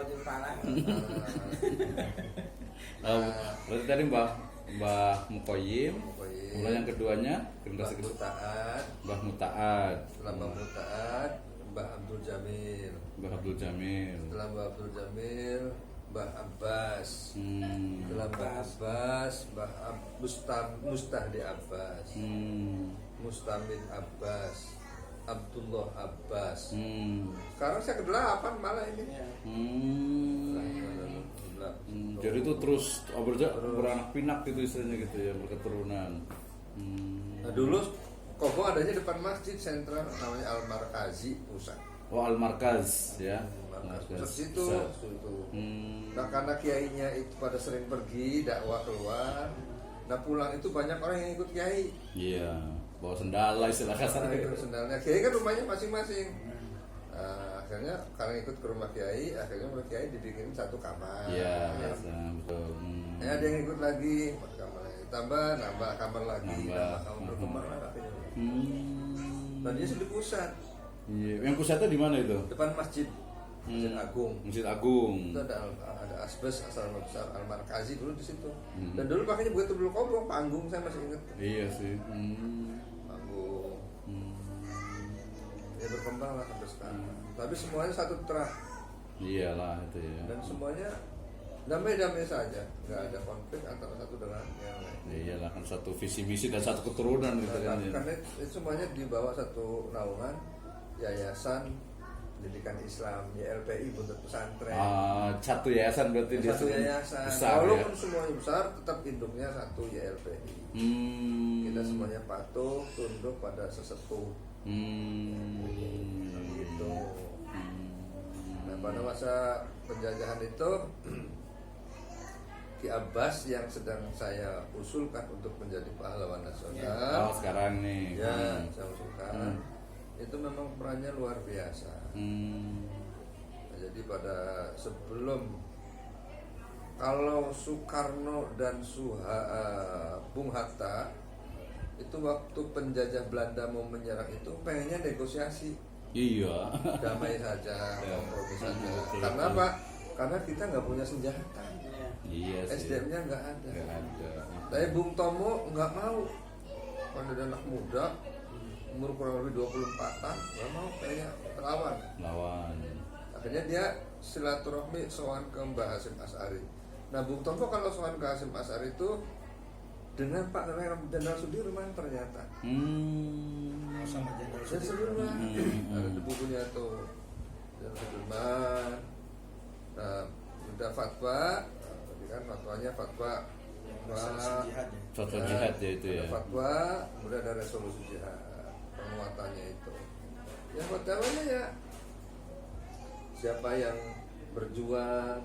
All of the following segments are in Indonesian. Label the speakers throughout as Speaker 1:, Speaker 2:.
Speaker 1: di parang.
Speaker 2: Berarti tadi Mbah Mukoyim. Kemudian yang keduanya generasi kedua Mbah Mutaat.
Speaker 3: Setelah Mbah Mutaat, Mbah Abdul Jamil.
Speaker 2: Mbah Abdul Jamil.
Speaker 3: Setelah Mbah Abdul Jamil, Mbah Abbas. Setelah Mbah Abbas, Mustahdi Abbas. Mustamid Abbas. Abdullah Abbas. Sekarang saya ke-8 malah ini.
Speaker 2: Jadi itu terus beranak pinak gitu istilahnya gitu ya, berketurunan.
Speaker 3: Nah dulu Kobo adanya depan masjid sentral namanya Al Markazi pusat.
Speaker 2: Oh, Al Markaz ya.
Speaker 3: Pusat situ. Nah karena kiainya itu pada sering pergi dakwah keluar. Nah pulang itu banyak orang yang ikut kiai.
Speaker 2: Iya, bawa sendal istilah kasarnya.
Speaker 3: Sendalnya kiai kan rumahnya masing-masing. Akhirnya karena ikut ke rumah kiai, akhirnya rumah kiai dibikin satu kamar.
Speaker 2: Iya, betul.
Speaker 3: Ya ada yang ikut lagi, kamar lagi. Nambah kamar lagi, nambah kamar berkembang lah akhirnya. Nah dia di pusat.
Speaker 2: Iya, yang pusatnya di mana itu?
Speaker 3: Depan masjid. Masjid Agung.
Speaker 2: Masjid Agung.
Speaker 3: Itu ada asbes asal besar Al Markazi dulu di situ. Dan dulu pakainya begitu dulu Kobo, panggung saya masih ingat.
Speaker 2: Iya sih.
Speaker 3: Panggung. Ya berkembang lah sampai sekarang. Tapi semuanya satu terah.
Speaker 2: Iyalah itu ya.
Speaker 3: Dan semuanya damai-damai saja, nggak ada konflik antara satu dengan yang lain.
Speaker 2: Iyalah kan satu visi misi dan satu keturunan gitu kan.
Speaker 3: Karena itu semuanya di bawah satu naungan Yayasan Pendidikan Islam YLPI Buntut Pesantren.
Speaker 2: Satu yayasan berarti dia
Speaker 3: satu yayasan.
Speaker 2: Besar,
Speaker 3: walaupun
Speaker 2: ya?
Speaker 3: semuanya besar, tetap induknya satu YLPI. Kita semuanya patuh, tunduk pada sesepuh. Gitu. Nah pada masa penjajahan itu Ki Abbas yang sedang saya usulkan untuk menjadi pahlawan nasional.
Speaker 2: Sekarang nih.
Speaker 3: Ya, saya usulkan. Itu memang perannya luar biasa. Nah, jadi pada sebelum kalau Soekarno dan Bung Hatta itu waktu penjajah Belanda mau menyerang itu pengennya negosiasi.
Speaker 2: Iya.
Speaker 3: Damai saja, kompromi saja. Karena apa? Karena kita nggak punya senjata.
Speaker 2: Iya sih.
Speaker 3: SDM-nya nggak ada. Tapi
Speaker 2: Tapi
Speaker 3: Bung Tomo nggak mau. Kalau ada anak muda umur kurang lebih 24-an nggak mau kayaknya lawan. Akhirnya dia silaturahmi sowan ke Mbah Hasyim Asy'ari. Nah Bung Tomo kalau sowan ke Hasyim Asy'ari itu dengan Pak Jenderal Sudirman ternyata.
Speaker 1: Sama Jenderal
Speaker 3: Sudirman. Ada di bukunya tuh Jenderal Sudirman. Nah udah fatwa, tadi kan fatwanya fatwa
Speaker 2: jihad ya itu ya.
Speaker 3: Fatwa, kemudian ada resolusi jihad, penguatannya itu. Yang pertamanya ya siapa yang berjuang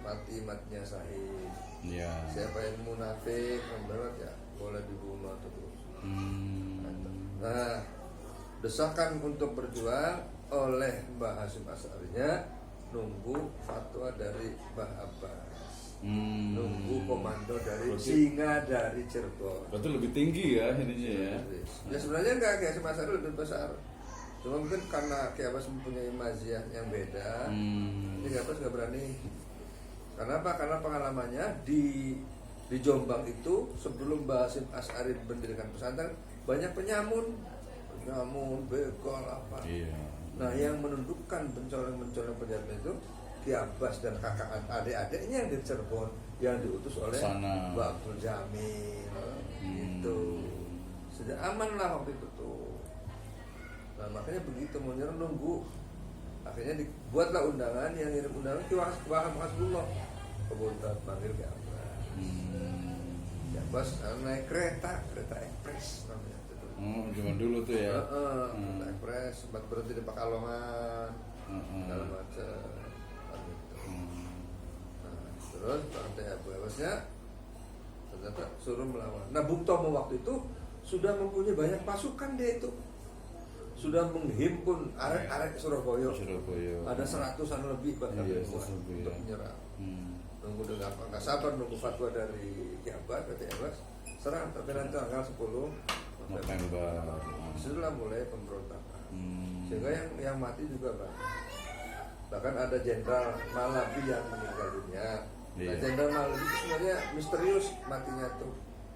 Speaker 3: matinya syahid.
Speaker 2: Iya.
Speaker 3: Siapa yang munafik memberat ya boleh dibunuh terus. Nah, desakan untuk berjuang oleh Mbah Hasyim Asy'arinya nunggu fatwa dari Mbah Abbas. Nunggu komando dari singa dari Cirebon.
Speaker 2: Berarti lebih tinggi ya ininya ya.
Speaker 3: Ya sebenarnya enggak, Ki Hasyim Asy'ari lebih besar. Cuma mungkin karena Ki Abbas mempunyai maziyah yang beda, Ki Abbas nggak berani. Karena apa? Karena pengalamannya di Jombang itu sebelum Mbah Hasyim Asy'ari mendirikan pesantren banyak penyamun, begal apa.
Speaker 2: Iya.
Speaker 3: Nah yang menundukkan pencoreng-pencoreng penjahat itu Ki Abbas dan kakak adik-adiknya yang di Cirebon yang diutus oleh Mbak Abdul Jamil gitu. Sudah aman lah waktu itu tuh. Nah makanya begitu mau nyerang nunggu. Akhirnya dibuatlah undangan, yang ngirim undangan Ki Wahab Hasbullah kebuntat panggil Ki Abbas. Ki Abbas naik kereta ekspres namanya itu.
Speaker 2: Zaman dulu tuh ya.
Speaker 3: Kereta ekspres sempat berhenti di Pekalongan, segala macam. Terus Partai Abbasnya ternyata suruh melawan. Nah Bung Tomo waktu itu sudah mempunyai banyak pasukan dia itu, sudah menghimpun arek-arek Surabaya. Ada 100-an lebih bahkan untuk menyerang. Nunggu dengan apa? Nggak sabar nunggu fatwa dari Ki Abbas, serang tapi nanti tanggal 10 November. Setelah mulai pemberontakan. Sehingga yang mati juga banyak. Bahkan ada Jenderal Malabi yang meninggal dunia. Nah,
Speaker 2: Iya.
Speaker 3: Jenderal Malabi itu sebenarnya misterius matinya tuh.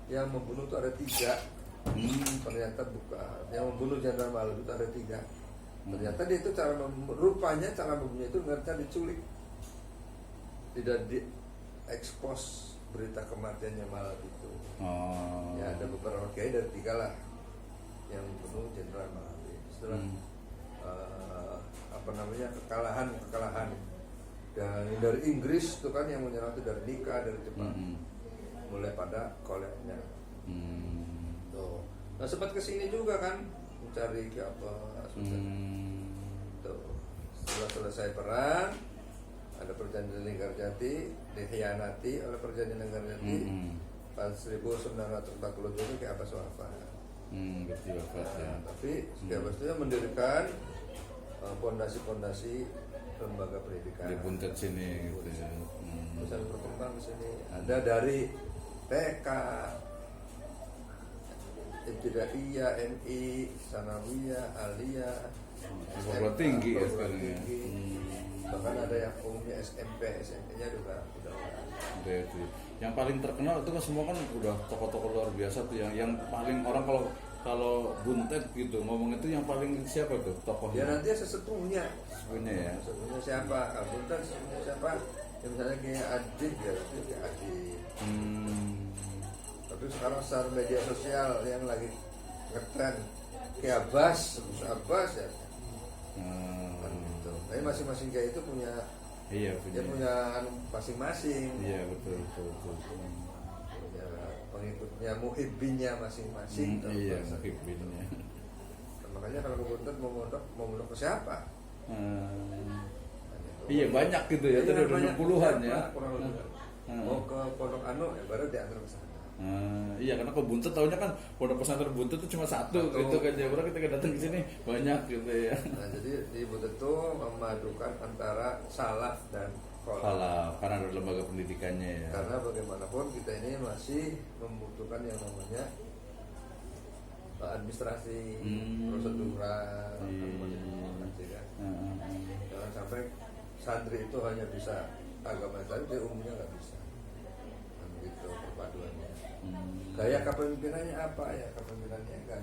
Speaker 3: Yang membunuh tuh ada 3. Ternyata bukan. Yang membunuh Jenderal Malabi itu ada 3. Ternyata dia itu rupanya cara membunuhnya itu ternyata diculik. Tidak diekspos berita kematiannya Malabi itu.
Speaker 2: Oh.
Speaker 3: Ya ada beberapa kiai dari 3 lah yang membunuh Jenderal Malabi. Setelah kekalahan dan dari Inggris itu kan yang menyerang itu dari Nika, dari Jepang, mulai pada koleknya. Tuh. Nah sempat kesini juga kan mencari ke apa tuh. Setelah selesai perang ada perjanjian Linggarjati, dikhianati oleh perjanjian Linggarjati. Tahun 1947 Ki Abbas wafat.
Speaker 2: Betul wafat ya.
Speaker 3: Tapi Ki Abbas itu mendirikan fondasi-fondasi lembaga pendidikan
Speaker 2: Di Buntet sini gitu ya.
Speaker 3: Bisa berkembang di sini. Ada dari TK, Ibtidaiyah, MI, Sanawiyah, Aliyah,
Speaker 2: Sekolah tinggi ya sekarang ya.
Speaker 3: Bahkan ada yang umumnya SMP, SMP-nya juga udah ada.
Speaker 2: Udah itu. Yang paling terkenal itu kan semua kan udah tokoh-tokoh luar biasa tuh yang paling orang kalau Buntet gitu ngomong itu yang paling siapa tuh
Speaker 3: Ya
Speaker 2: tokohnya?
Speaker 3: nanti sesepuhnya.
Speaker 2: Sebenarnya ya.
Speaker 3: Sesepuhnya siapa? Kalau Buntet sesepuhnya siapa? Ya misalnya kayak Adit ya, itu kayak Adit. Tapi sekarang secara media sosial yang lagi ngetren kayak Abbas ya. Kan gitu. Tapi masing-masing kayak itu punya
Speaker 2: Iya
Speaker 3: dia punya masing-masing.
Speaker 2: Iya betul.
Speaker 3: Ya, pengikutnya muhibbinnya masing-masing.
Speaker 2: Iya muhibbinnya.
Speaker 3: Nah, makanya kalau Buntet mau mondok ke siapa?
Speaker 2: Iya banyak gitu ya, tadi udah 60-an ya.
Speaker 3: Kurang lebih. Mau ke Pondok Anu ya baru diantar ke sana.
Speaker 2: Iya karena kalau Buntet tahunya kan pondok pesantren Buntet itu cuma satu gitu kan ya. Orang ketika datang ke sini banyak gitu ya.
Speaker 3: Nah jadi di Buntet itu memadukan antara salaf dan kholaf.
Speaker 2: Salah, karena ada lembaga pendidikannya ya.
Speaker 3: Karena bagaimanapun kita ini masih membutuhkan yang namanya administrasi, prosedural, masih administrasi kan. Jangan sampai santri itu hanya bisa agama tadi, dia umumnya nggak bisa. Kan gitu perpaduannya. Gaya kepemimpinannya apa ya? Kepemimpinannya gaya